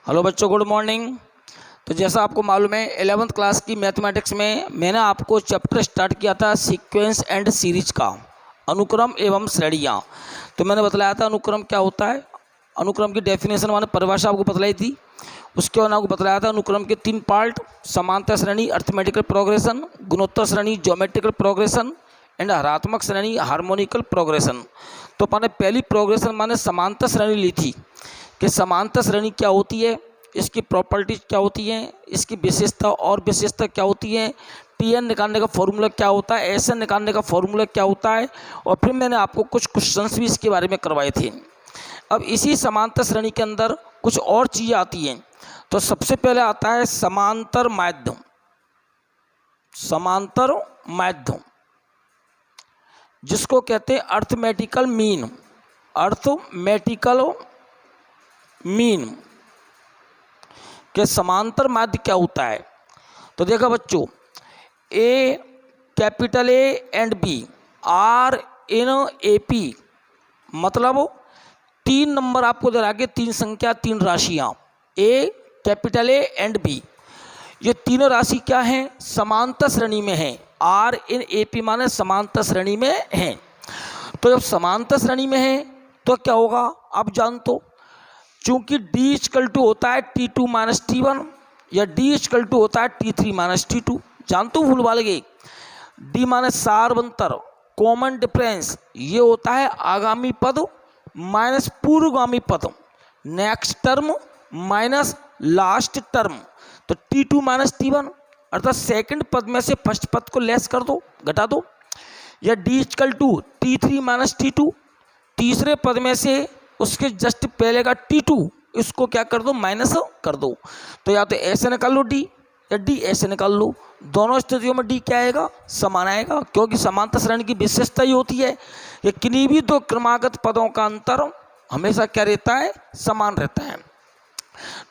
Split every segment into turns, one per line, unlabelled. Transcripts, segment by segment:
Hello बच्चों, good morning. तो जैसा आपको मालूम है 11th क्लास की मैथमेटिक्स में मैंने आपको चैप्टर स्टार्ट किया था सीक्वेंस एंड सीरीज का, अनुक्रम एवं श्रेणियाँ। तो मैंने बतलाया था अनुक्रम क्या होता है, अनुक्रम की डेफिनेशन मैंने परिभाषा आपको बतलाई थी। उसके बाद आपको बतलाया था अनुक्रम के 3 पार्ट, समांतर श्रेणी अर्थमेटिकल प्रोग्रेशन, गुणोत्तर श्रेणी ज्योमेट्रिकल प्रोग्रेशन एंड हरात्मक श्रेणी हार्मोनिकल प्रोग्रेशन। तो मैंने पहली प्रोग्रेशन मैंने समांतर श्रेणी ली थी कि समांतर श्रेणी क्या होती है, इसकी प्रॉपर्टीज क्या होती हैं, इसकी विशेषता और विशेषता क्या होती है, टीएन निकालने का फॉर्मूला क्या होता है, एसएन निकालने का फॉर्मूला क्या होता है। और फिर मैंने आपको कुछ क्वेश्चंस भी इसके बारे में करवाए थे। अब इसी समांतर श्रेणी के अंदर कुछ और चीज़ें आती हैं। तो सबसे पहले आता है समांतर माध्यम। समांतर माध्यम जिसको कहते हैं अर्थमेटिकल मीन। अर्थमेटिकल मीन के समांतर माध्य क्या होता है। तो देखा बच्चों, A capital A and B are in A P, मतलब 3 नंबर आपको दे रहा है, 3 संख्या 3 राशियाँ ए कैपिटल ए एंड बी। ये तीनों राशि क्या हैं, समांतर श्रेणी में हैं। आर इन ए पी माने समांतर श्रेणी में हैं। तो जब समांतर श्रेणी में है तो क्या होगा आप जान तो, चूंकि डी इक्वल टू होता है T2 माइनस T1 या डी इक्वल टू होता है T3 माइनस T2। जान तो भूल वाले डी माइनस सार्वंतर कॉमन डिफरेंस, ये होता है आगामी पद माइनस पूर्वगामी पद, next term minus last term. तो T2 माइनस T1 अर्थात सेकंड पद में से फर्स्ट पद को लेस कर दो, घटा दो। या D equal to T3 minus T2, तीसरे पद में से उसके जस्ट पहले का T2 इसको क्या कर दो, माइनस कर दो। तो या तो ऐसे निकाल लो डी या डी ऐसे निकाल लो। दोनों स्थितियों में डी क्या आएगा, समान आएगा, क्योंकि समांतर श्रेणी की विशेषता ही होती है कि किन्हीं भी 2 क्रमागत पदों का अंतर हमेशा क्या रहता है, समान रहता है।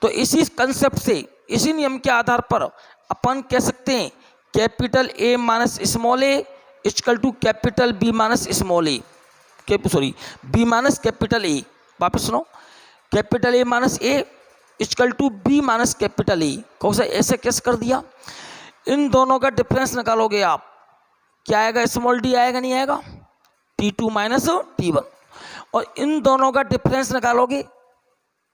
तो इसी कंसेप्ट से, इसी नियम के आधार पर अपन कह सकते हैं capital A minus small A equal to capital B minus small A, B minus capital A. वापस सुनो, capital A minus A equal to B minus capital A. कौन सा ऐसे कैसे कर दिया, इन दोनों का डिफरेंस निकालोगे आप, क्या आएगा, स्मॉल डी आएगा नहीं आएगा, T2 माइनस T1। और इन दोनों का डिफरेंस निकालोगे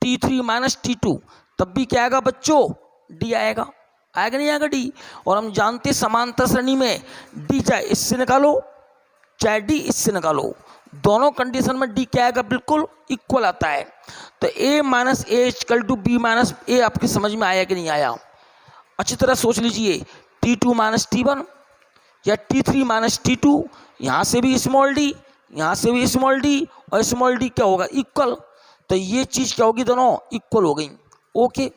T3 माइनस T2, तब भी क्या आएगा बच्चों, डी आएगा, आएगा नहीं आएगा डी। और हम जानते समांतर श्रेणी में डी चाहे इससे निकालो चाहे डी इससे निकालो, दोनों कंडीशन में डी क्या आएगा, बिल्कुल इक्वल आता है। तो A minus A equal to B minus A आपकी समझ में आया कि नहीं आया, अच्छी तरह सोच लीजिए। T2 माइनस T1 या T3 माइनस T2, यहाँ से भी स्मॉल डी, यहाँ से भी स्मॉल डी, और स्मॉल डी क्या होगा, इक्वल। तो ये चीज़ क्या होगी, दोनों इक्वल हो गई। ओके,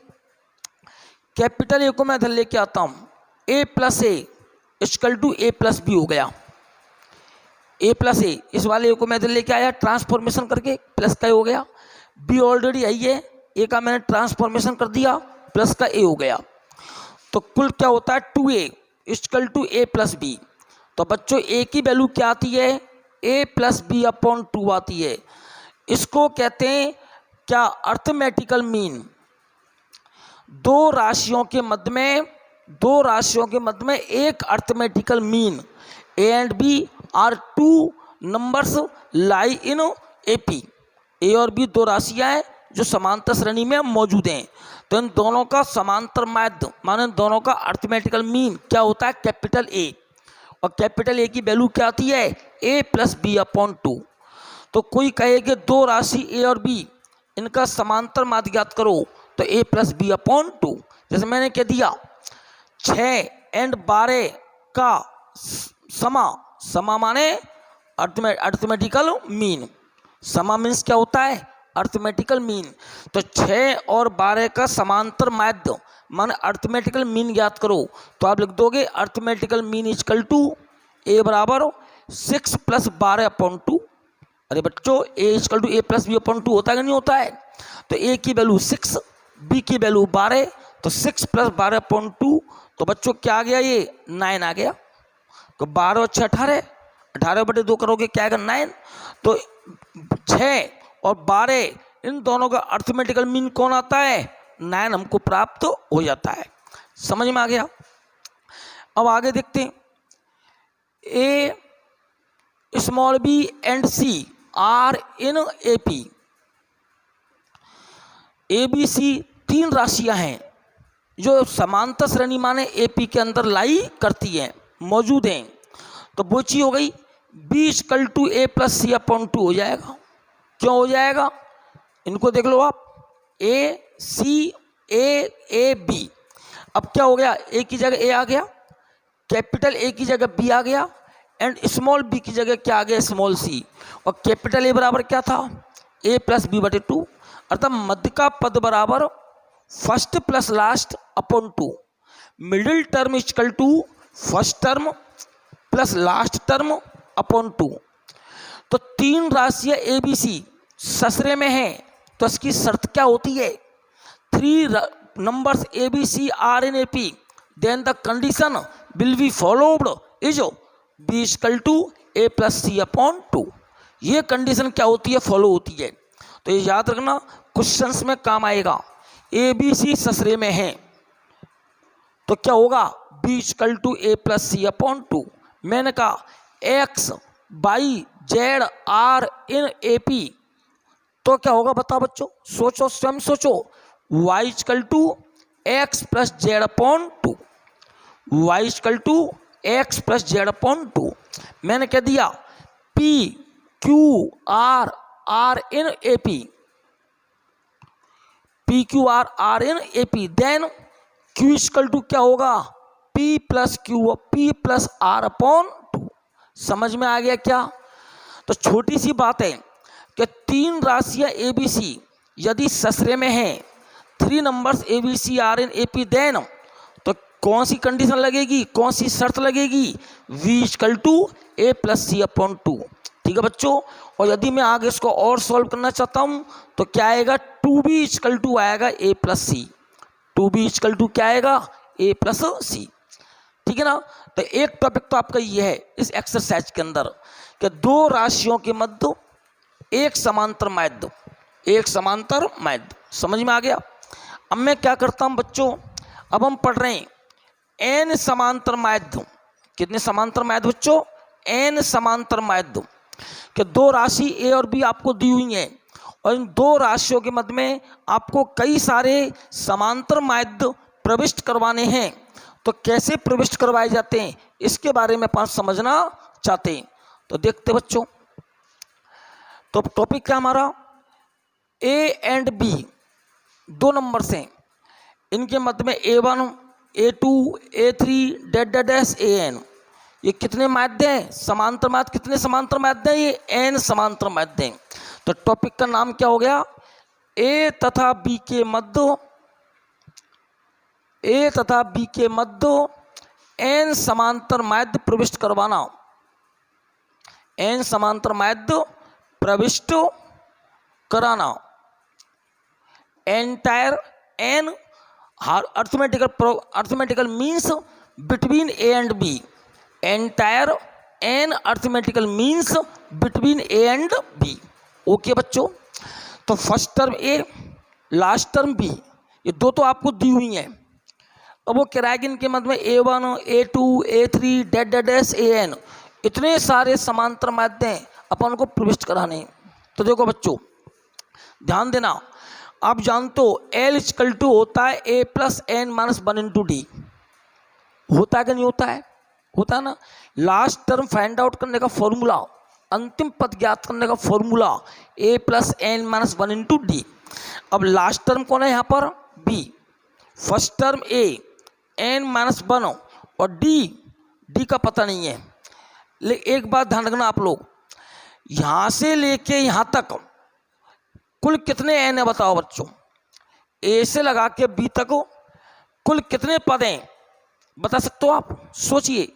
कैपिटल ए को मैं इधर लेके आता हूँ, A plus A equal to A plus B हो गया। ए प्लस ए, इस वाले ए को मैं इधर लेके आया ट्रांसफॉर्मेशन करके, प्लस का ए हो गया। बी ऑलरेडी आई है, ए का मैंने ट्रांसफॉर्मेशन कर दिया, प्लस का ए हो गया। तो कुल क्या होता है 2a equal to A plus B. तो बच्चों ए की वैल्यू क्या आती है, a प्लस बी अपॉन 2 आती है। इसको कहते हैं क्या, अर्थमेटिकल मीन। दो राशियों के मध्य में एक arithmetical mean, A and B are 2 numbers lie in A P. A और बी 2 राशियां हैं जो समांतर श्रेणी में मौजूद हैं। तो इन दोनों का समांतर माध्य माने दोनों का अर्थमेटिकल मीन क्या होता है, कैपिटल ए। और कैपिटल ए की वैल्यू क्या आती है, ए प्लस बी अपॉन 2। तो कोई कहे कि 2 राशि ए और बी, इनका समांतर माध्य ज्ञात करो, तो ए प्लस बी अपॉन 2। जैसे मैंने कह दिया 6 एंड 12 का समा माने अर्थमेटिकल मीन। समा मीन्स क्या होता है, अर्थमेटिकल मीन। तो 6 और 12 का समांतर माध्य माने अर्थमेटिकल मीन ज्ञात करो, तो आप लिख दोगे arithmetical mean equal to A बराबर 6 प्लस 12 अपॉन 2। अरे बच्चों, A equal to A plus B upon 2 होता है कि नहीं होता है। तो ए की वैल्यू 6, बी की वैल्यू 12, तो 6 प्लस 12 अपॉन 2, तो बच्चों क्या आ गया, ये 9 आ गया। तो 12 और 6 18, 18/2 करोगे क्या आएगा, 9। तो 6 और 12 इन दोनों का अर्थमेटिकल मीन कौन आता है, 9 हमको प्राप्त हो जाता है। समझ में आ गया। अब आगे देखते हैं, A small B and C are in A P. A B C 3 राशियां हैं जो समांतर श्रेणी माने ए पी के अंदर लाई करती हैं, मौजूद हैं। तो वो चीज हो गई B equal to A plus C upon 2 हो जाएगा। क्यों हो जाएगा, इनको देख लो आप, ए सी ए बी। अब क्या हो गया, ए की जगह ए आ गया, कैपिटल ए की जगह बी आ गया, एंड स्मॉल बी की जगह क्या आ गया, स्मॉल सी। और कैपिटल ए बराबर क्या था, ए प्लस बी बटे 2, अर्थात मध्य का पद बराबर first plus last upon 2। Middle term equal to first term plus last term upon 2। तो 3 राशियां ए बी सी ससरे में हैं, तो इसकी शर्त क्या होती है, 3 numbers A B C are in A P, then the condition will be followed is B equal to A plus C upon 2। ये कंडीशन क्या होती है, फॉलो होती है। तो ये याद रखना, क्वेश्चंस में काम आएगा। ए बी सी ससरे में है तो क्या होगा, b equal to A plus C upon 2। मैंने कहा x y z are in A P, तो क्या होगा बताओ बच्चों, सोचो, स्वयं सोचो। Y equal to x plus z upon 2, y equal to x plus z upon 2। मैंने कह दिया p q r in A P, p q r in A P, then q equal to क्या होगा, p plus q P plus R upon 2। समझ में आ गया क्या। तो छोटी सी बात है कि 3 राशियां ए बी सी यदि ससरे में हैं, 3 numbers A B C are in A P, then तो कौन सी कंडीशन लगेगी, कौन सी शर्त लगेगी, v equal to A plus C upon 2। ठीक है बच्चों। और यदि मैं आगे इसको और सॉल्व करना चाहता हूं तो क्या आएगा, 2b इक्वल टू आएगा A plus C, 2b equal to क्या आएगा, ए प्लस सी। ठीक है ना। तो एक टॉपिक तो आपका ये है इस एक्सरसाइज के अंदर कि 2 राशियों के मध्य एक समांतर माध्य, एक समांतर माध्य। समझ में आ गया। अब मैं क्या करता हूं बच्चों, अब हम पढ़ रहे हैं n समांतर माध्य। कितने समांतर माध्य बच्चों, n समांतर माध्य कि 2 राशि ए और बी आपको दी हुई हैं, और इन 2 राशियों के मध्य में आपको कई सारे समांतर माध्य प्रविष्ट करवाने हैं। तो कैसे प्रविष्ट करवाए जाते हैं इसके बारे में अपन समझना चाहते हैं। तो देखते बच्चों, तो टॉपिक क्या हमारा, ए एंड बी 2 नंबर्स हैं, इनके मध्य में A1 A2 A3 dash AN। ये कितने माध्य हैं, समांतर माध्य। कितने समांतर माध्य हैं, ये n समांतर माध्य हैं। तो टॉपिक का नाम क्या हो गया, A तथा B के मध्य, A तथा B के मध्य n समांतर माध्य प्रविष्ट करवाना, n समांतर माध्य प्रविष्ट कराना। Entire n arithmetical means between A and B, entire n arithmetical means between A and B। Okay बच्चों। तो first term A, last term B, ये 2 तो आपको दी हुई हैं। अब वो किराएगिन के मध्य में A1 A2 A3 dash AN, इतने सारे समांतर माध्य हैं अपन को प्रविष्ट कराने। तो देखो बच्चों ध्यान देना, आप जानते हो L इक्वल टू होता है A plus N minus 1 into D. होता है कि नहीं होता है, होता है ना। लास्ट टर्म फाइंड आउट करने का फॉर्मूला, अंतिम पद ज्ञात करने का formula A plus N minus 1 into D. अब लास्ट टर्म कौन है यहाँ पर, B, first term A N minus 1 और D का पता नहीं है। लेकिन एक बात ध्यान रखना आप लोग, यहाँ से लेके यहाँ तक कुल कितने n है बताओ बच्चों, A से लगा के B तक कुल कितने पद हैं बता सकते हो आप, सोचिए।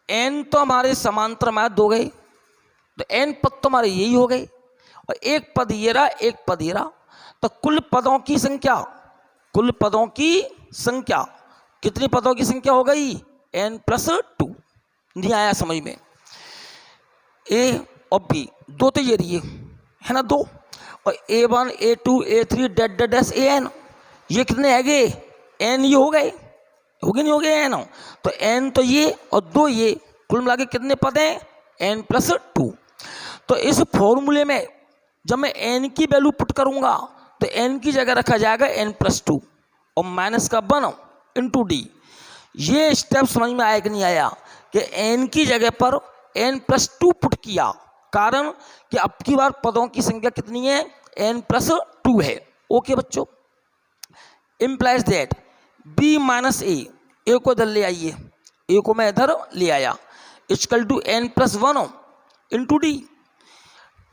n तो हमारे समांतर माध्य हो गए, तो n पद तो हमारे यही हो गए, और एक पद ये रहा, एक पद ये रहा। तो कुल पदों की संख्या, कुल पदों की संख्या, कितनी पदों की संख्या हो गई, n प्लस 2। नहीं आया समझ में। A और B 2 तो ये रही है ना, 2, और A1 A2 A3 dash AN ये कितने है गए, एन ये हो गए, हो गए नहीं हो गए एन, तो एन तो ये और 2 ये, कुल मिला के कितने पद हैं, एन प्लस 2। तो इस फॉर्मूले में जब मैं एन की वैल्यू पुट करूंगा तो एन की जगह रखा जाएगा एन प्लस 2 और माइनस का 1 इंटू डी। ये स्टेप समझ में आया कि नहीं आया कि एन की जगह पर एन प्लस 2 पुट किया, कारण कि अब की बार पदों की संख्या कितनी है, एन प्लस 2 है। ओके बच्चों, इम्प्लाइज दैट बी माइनस ए को इधर ले आइए, ए को मैं इधर ले आया, equal to N plus 1 into D,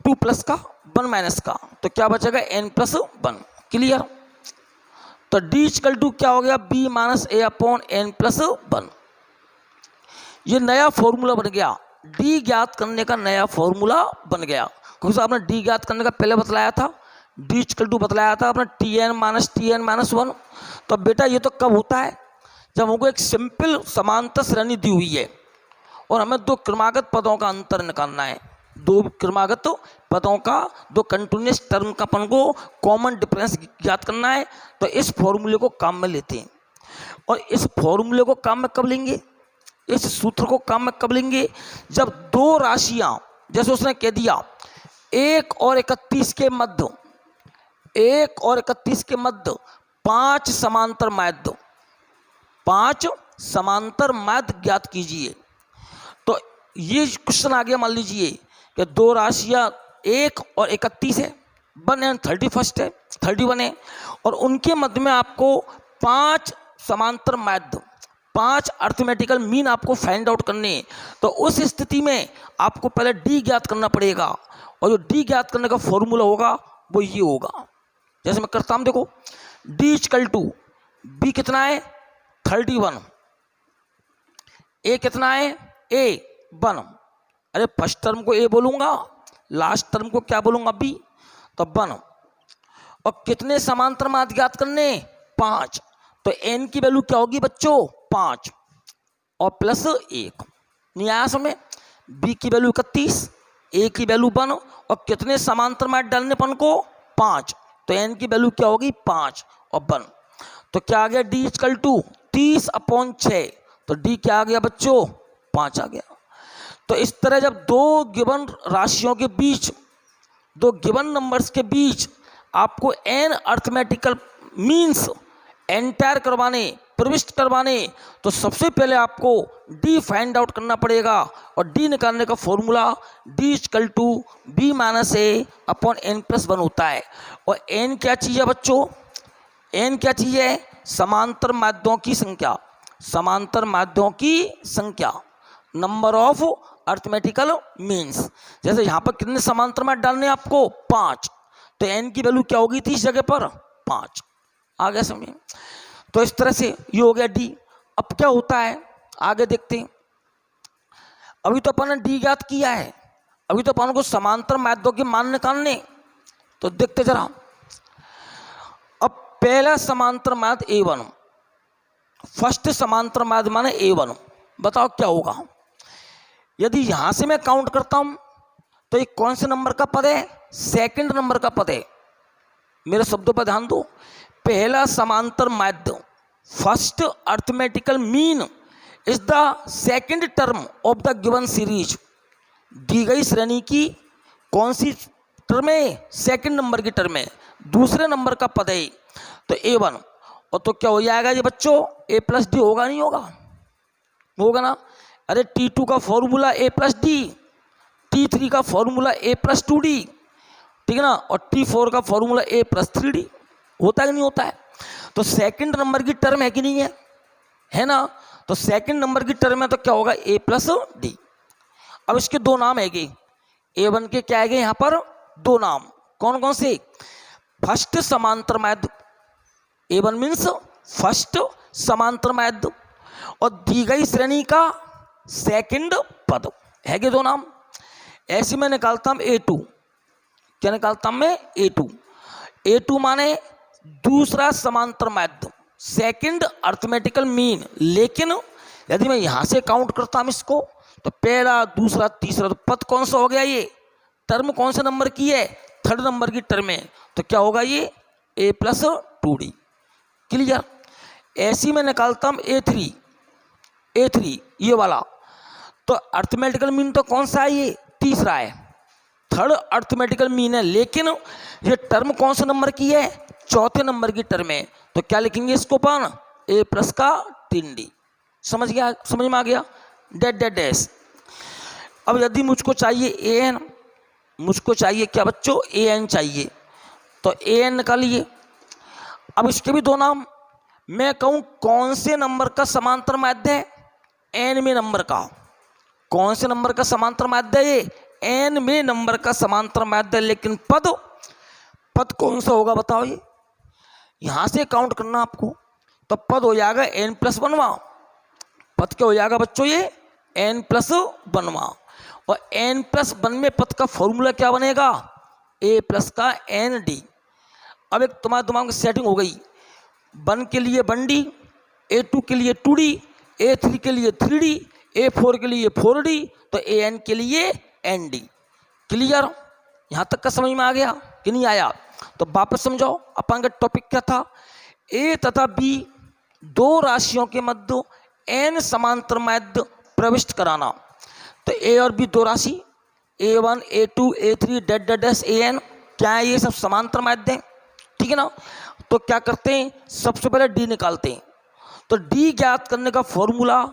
2 plus का 1 माइनस का, तो क्या बचेगा एन प्लस 1। क्लियर। तो डी इक्वल टू क्या हो गया, B minus A upon N plus 1। ये नया फॉर्मूला बन गया, डी ज्ञात करने का नया फॉर्मूला बन गया, क्योंकि आपने डी ज्ञात करने का पहले बतलाया था, डी इक्वल टू बतलाया था आपने टी एन माइनस 1। तो बेटा ये तो कब होता है, जब हमको एक सिंपल समांतर श्रेणी दी हुई है और हमें 2 क्रमागत पदों का अंतर निकालना है, 2 क्रमागत पदों का, 2 कंटिन्यूस टर्म का अपन को कॉमन डिफरेंस ज्ञात करना है। तो इस फॉर्मूले को काम में लेते हैं, और इस फॉर्मूले को काम में कब लेंगे, इस सूत्र को काम में कब लेंगे, जब 2 राशियां, जैसे उसने कह दिया 1 और 31 के मध्य, 1 और 31 के मध्य 5 समांतर माध्य, 5 समांतर माध्य ज्ञात कीजिए। तो ये क्वेश्चन आ गया, मान लीजिए कि 2 राशियां 1 और 31 है, 1 एंड 31 है, 31 है, और उनके मध्य में आपको 5 समांतर माध्य, 5 अर्थमेटिकल मीन आपको फाइंड आउट करने हैं। तो उस स्थिति में आपको पहले डी ज्ञात करना पड़ेगा, और जो डी ज्ञात करने का फॉर्मूला होगा वो ये होगा, जैसे मैं करता हूँ, देखो डी इक्वल टू बी कितना है 31, ए कितना है ए 1, अरे फर्स्ट टर्म को ए बोलूँगा, लास्ट टर्म को क्या बोलूँगा बी, तो 1, और कितने समांतर माध्य ज्ञात करने 5, तो एन की वैल्यू क्या होगी बच्चों 5 और प्लस 1, नहीं आया समय, बी की वैल्यू 31, ए की वैल्यू 1, और कितने समांतर माध्य डालने अपन को 5, तो एन की वैल्यू क्या होगी 5 और 1, तो क्या आ गया डी इक्वल टू 30/6, तो डी क्या आ गया बच्चों 5 आ गया। तो इस तरह जब 2 गिवन राशियों के बीच, 2 गिवन नंबर्स के बीच आपको एन अर्थमेटिकल मीन्स एंटायर करवाने, प्रविष्ट करवाने, तो सबसे पहले आपको डी फाइंड आउट करना पड़ेगा, और डी निकालने का formula D equal to B minus A upon N plus 1 होता है। और एन क्या चीज़ है बच्चों, एन क्या चीज़ है, समांतर माध्यों की संख्या, समांतर माध्यों की संख्या, नंबर ऑफ अर्थमेटिकल मीन्स। जैसे यहाँ पर कितने समांतर माध्य डालने हैं आपको 5, तो एन की वैल्यू क्या होगी थी इस जगह पर 5, आ गया समझ। तो इस तरह से ये हो गया डी। अब क्या होता है आगे देखते हैं, अभी तो अपन ने डी ज्ञात किया है, अभी तो अपन को समांतर माध्यों के मान निकालने, तो देखते जरा। अब पहला समांतर माध्य A1, फर्स्ट समांतर माध्य माने A1, बताओ क्या होगा। यदि यहां से मैं काउंट करता हूं तो ये कौन से नंबर का पद है, सेकंड नंबर का पद है। मेरे शब्दों पर ध्यान दो, पहला समांतर माध्य, first arithmetical mean is the second term of the given series. दी गई श्रेणी की कौन सी टर्म है, सेकंड नंबर की टर्म है, दूसरे नंबर का पद है, तो A1। और तो क्या हो जाएगा ये बच्चों, A प्लस डी होगा नहीं होगा, होगा ना। अरे T2 का formula A plus D, T3 का फॉर्मूला A प्लस 2D, ठीक है ना, और T4 का फॉर्मूला A प्लस 3D, होता है कि नहीं होता है। तो सेकंड नंबर की टर्म है कि नहीं है, है ना। तो सेकंड नंबर की टर्म है तो क्या होगा A प्लस डी। अब इसके 2 नाम है कि A1 के क्या है यहाँ पर 2 नाम, कौन कौन से, फर्स्ट समांतर माध्य, A1 मीन्स फर्स्ट समांतर माध्य, और दी गई श्रेणी का सेकंड पद है कि 2 नाम। ऐसे में निकालता हूं A2, क्या निकालता हूं मैं A2, A2 माने दूसरा समांतर माध्य, सेकंड अर्थमेटिकल मीन। लेकिन यदि मैं यहां से काउंट करता हूं इसको, तो पहला दूसरा तीसरा, तो पद कौन सा हो गया, ये टर्म कौन से नंबर की है, थर्ड नंबर की टर्म है, तो क्या होगा ये A प्लस 2D। क्लियर। ऐसी मैं निकालता हूँ A3 ये वाला, तो अर्थमेटिकल मीन तो कौन सा है, ये तीसरा है, थर्ड अर्थमेटिकल मीन है, लेकिन ये टर्म कौन से नंबर की है, चौथे नंबर की टर्म है। तो क्या लिखेंगे इसको अपन, A प्लस का 3D। समझ में आ गया, डैश। अब यदि मुझको चाहिए AN, मुझको चाहिए क्या बच्चों, AN चाहिए, तो AN निकालिए। अब इसके भी दो नाम, मैं कहूँ कौन से नंबर का समांतर माध्य है, N में नंबर का, कौन से नंबर का समांतर माध्य है, ये N में नंबर का समांतर माध्य, लेकिन पद कौन सा होगा बताओ, ये यहां से काउंट करना आपको। तो पद हो जाएगा N+1वां, पद क्या हो जाएगा बच्चों, ये N+1वां, और N+1 में पद का फॉर्मूला क्या बनेगा, A प्लस का ND। अब एक तुम्हारे दिमाग में सेटिंग हो गई, 1 के लिए 1D, A2 के लिए 2D, A3 के लिए 3D, A4 के लिए 4D, तो AN के लिए ND। क्लियर, यहाँ तक का समझ में आ गया कि नहीं आया। तो वापस समझाओ, अपन का टॉपिक क्या था, A तथा B दो राशियों के मध्य N समांतर माध्य प्रविष्ट कराना। तो A और B दो राशि, A1 A2 A3 dash AN, क्या है, ये सब समांतर माध्य हैं, ठीक है ना। तो क्या करते हैं, सबसे पहले D निकालते हैं। तो D ज्ञात करने का फॉर्मूला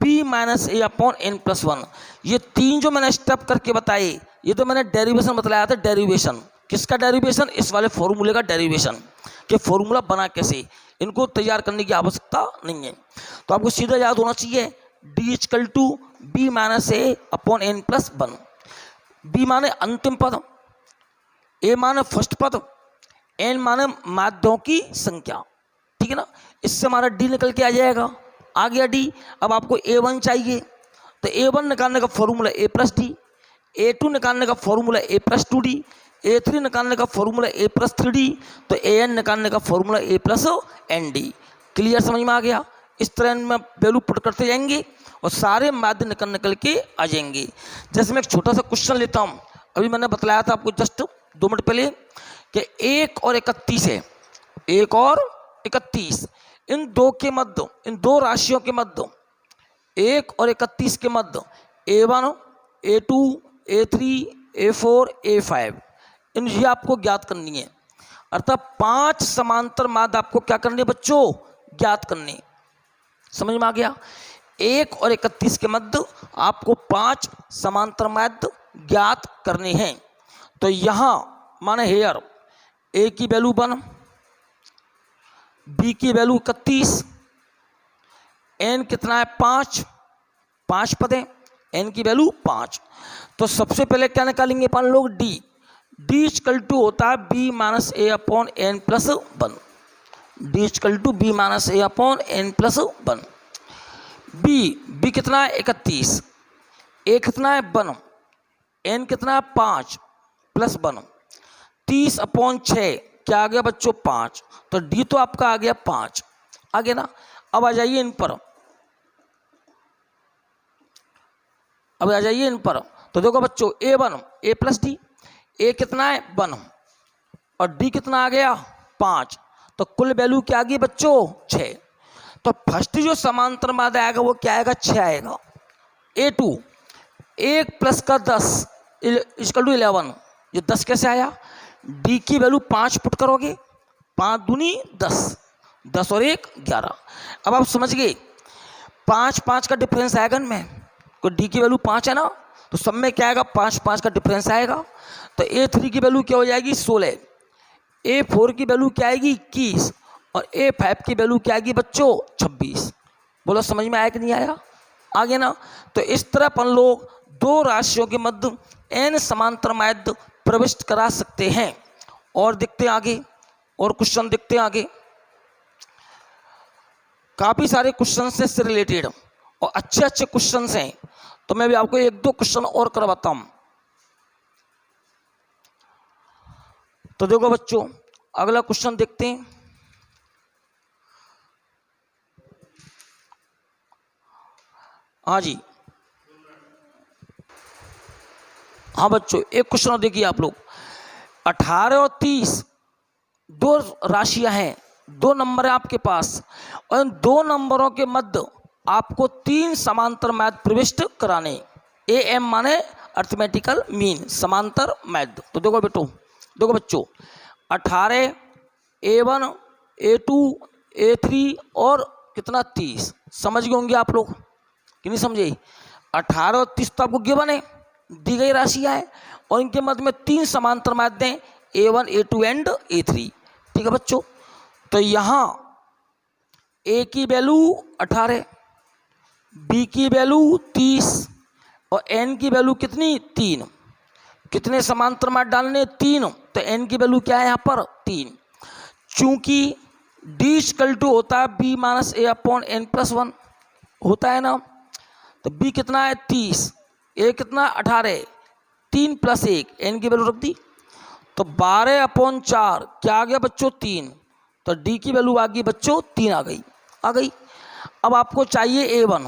B माइनस A/N+1। ये तीन जो मैंने स्टेप करके बताए, ये तो मैंने डेरिवेशन बतलाया था, डेरिवेशन किसका डेरिवेशन, इस वाले फॉर्मूले का डेरिवेशन, कि फॉर्मूला बना कैसे, इनको तैयार करने की आवश्यकता नहीं है। तो आपको सीधा याद होना चाहिए, D = B minus A/N+1। B माने अंतिम पद, A माने फर्स्ट पद, N माने माध्यों की संख्या, ठीक है ना। इससे हमारा D निकल के आ जाएगा, आ गया D। अब आपको A1 चाहिए, तो A1 निकालने का फॉर्मूला A+D, A2 निकालने का फॉर्मूला A+2D, A3 निकालने का फॉर्मूला A+3D, तो AN निकालने का फॉर्मूला A+ND। क्लियर, समझ में आ गया। इस तरह में वैल्यू पुट करते जाएंगे और सारे माध्य निकल के आ जाएंगे। जैसे मैं एक छोटा सा क्वेश्चन लेता हूँ, अभी मैंने बतलाया था आपको जस्ट 2 मिनट पहले कि 1 और 31 है, 1 और 31, इन दो राशियों के मध्य, 1 और 31 के मध्य A1 A2 A3 A4 A5, इन ये आपको ज्ञात करनी है। अर्थात 5 समांतर माध्य आपको क्या करनी है बच्चों, ज्ञात करने। समझ में आ गया, 1 और 31 के मध्य आपको 5 समांतर माध्य ज्ञात करने हैं। तो यहां माने हेयर A की वैल्यू 1, B की वैल्यू 31, N कितना है 5 पद है, N की वैल्यू 5। तो सबसे पहले क्या निकालेंगे अपन लोग, D = होता है B minus A/N+1, D = B minus A/N+1। B कितना है 31, A कितना है 1, N कितना है 5 + 1, 30/6 क्या आ गया बच्चों 5। तो D तो आपका आ गया 5, आ गया ना। अब आ जाइए इन पर, तो देखो बच्चों A1 A+D, A कितना है 1 और D कितना आ गया 5, तो कुल वैल्यू क्या आ गई बच्चों 6। तो फर्स्ट जो समांतर माध्य आएगा वो क्या आएगा, 6 आएगा। A2 1 + 10 = 11, ये 10 कैसे आया, D की वैल्यू 5 पुट करोगे, 5 दूनी 10, 10 और 1 11। अब आप समझ गए, 5 का डिफरेंस आएगा इनमें, तो D की वैल्यू 5 है ना, तो सब में क्या आएगा 5 का डिफरेंस आएगा। तो A3 की वैल्यू क्या हो जाएगी 16, A4 की वैल्यू क्या आएगी 21 और A5 की वैल्यू क्या आएगी बच्चों 26। बोलो समझ में आया कि नहीं आया, आ गया ना। तो इस तरह अपन लोग दो राशियों के मध्य N समांतर माध्य प्रविष्ट करा सकते हैं। और देखते हैं आगे, और क्वेश्चन देखते हैं आगे, काफी सारे क्वेश्चन से इससे रिलेटेड और अच्छे क्वेश्चन हैं। तो मैं भी आपको 1-2 क्वेश्चन और करवाता हूं। तो देखो बच्चों, अगला क्वेश्चन देखते हैं। हाँ जी, हाँ बच्चों, एक क्वेश्चन देखिए आप लोग, 18 और 30 दो राशियां हैं, 2 नंबर है आपके पास और इन 2 नंबरों के मध्य आपको 3 समांतर माध्य प्रविष्ट कराने। AM माने अर्थमेटिकल मीन, समांतर माध्य। तो देखो बेटो, देखो बच्चों, 18 A1 A2 A3 और कितना 30, समझ गए होंगे आप लोग कि नहीं समझे। 18 और 30 तो आपको गिवन है, दी गई राशियाँ है और इनके मध्य में 3 समांतर माध्य हैं, A1 A2 एंड A3। ठीक है बच्चों, तो यहाँ A की वैल्यू 18, B की वैल्यू 30 और N की वैल्यू कितनी 3। कितने समांतर माध्य डालने 3, तो N की वैल्यू क्या है यहाँ पर 3। चूंकि D इक्वल टू होता है B minus A upon N plus 1 होता है ना, तो B कितना है 30, A कितना 18, 3 प्लस 1, N की वैल्यू रख दी, तो 12 अपॉन 4 क्या आ गया बच्चों 3, तो D की वैल्यू आ गई बच्चों 3 आ गई। अब आपको चाहिए A1,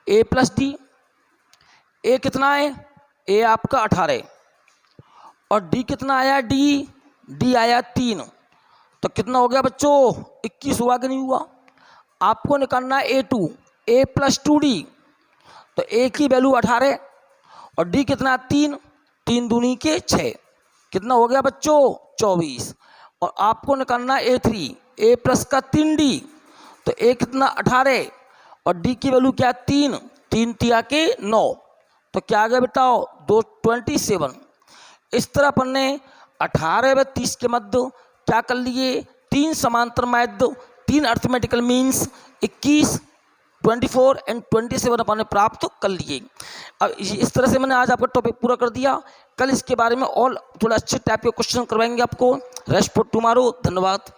A plus D। A कितना है, A आपका 18 और D कितना आया D आया 3, तो कितना हो गया बच्चों 21 हुआ कि नहीं हुआ। आपको निकालना है A2, A प्लस 2D, तो A की वैल्यू 18 और D कितना 3, 3 दूनी के 6, कितना हो गया बच्चों 24। और आपको निकालना है A3, A प्लस का 3D, तो A कितना 18 और D की वैल्यू क्या 3, 3 तिया के 9, तो क्या आ गया बेटाओ 27। इस तरह अपन ने 18 व 30 के मध्य क्या कर लिए, 3 समांतर माध्य, 3 अर्थमेटिकल मीन्स 21, 24 एंड 27 अपन ने प्राप्त कर लिए। अब इस तरह से मैंने आज आपका टॉपिक पूरा कर दिया। कल इसके बारे में और थोड़ा अच्छे टाइप के क्वेश्चन करवाएंगे आपको। Rest for tomorrow. धन्यवाद।